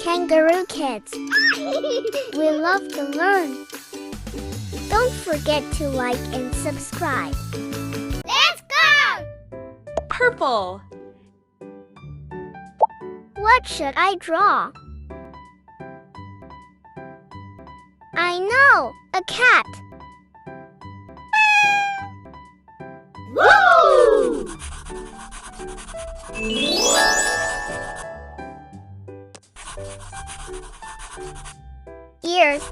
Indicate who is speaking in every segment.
Speaker 1: Kangaroo Kids. We love to learn. Don't forget to like and subscribe. Let's go!
Speaker 2: Purple.
Speaker 1: What should I draw? I know! A cat!
Speaker 2: Woo!
Speaker 1: Ears.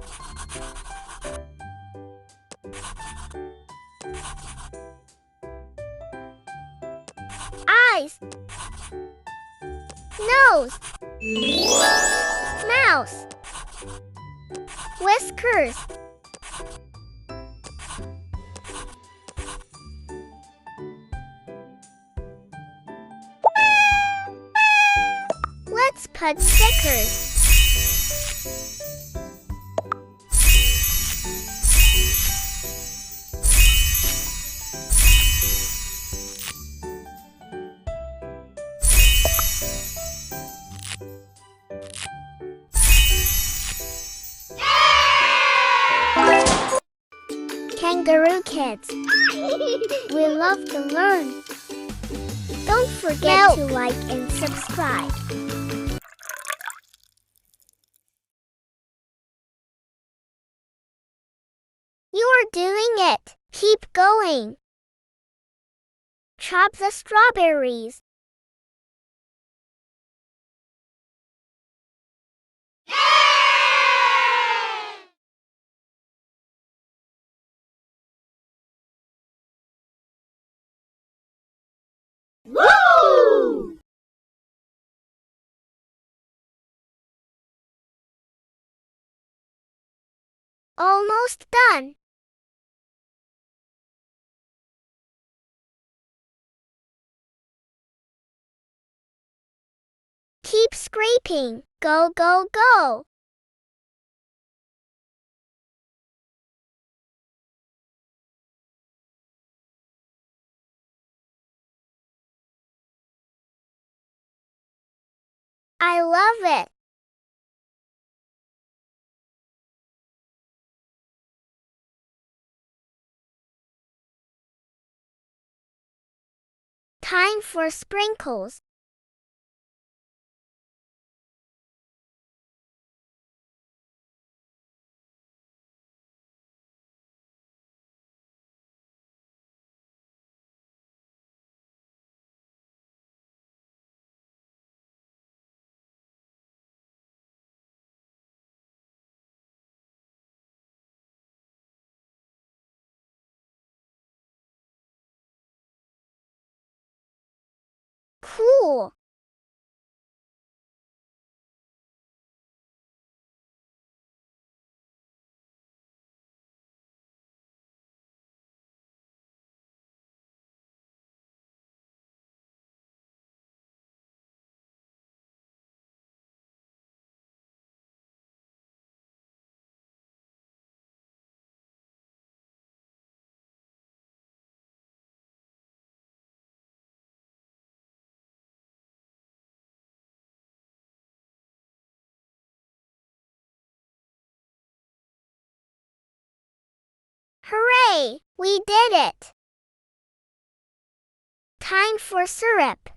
Speaker 1: Eyes. Nose. Mouse. Whiskers. Let's put stickers. Kangaroo Kids. We love to learn. Don't forget to like and subscribe. You are doing it. Keep going. Chop the strawberries.
Speaker 2: Woo!
Speaker 1: Almost done. Keep scraping. Go, go, go. I love it. Time for sprinkles. Cool. Hooray! We did it. Time for syrup.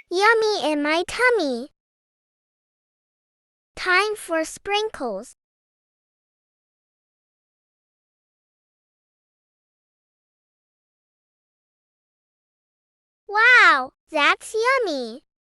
Speaker 1: Yummy in my tummy. Time for sprinkles. Wow, that's yummy.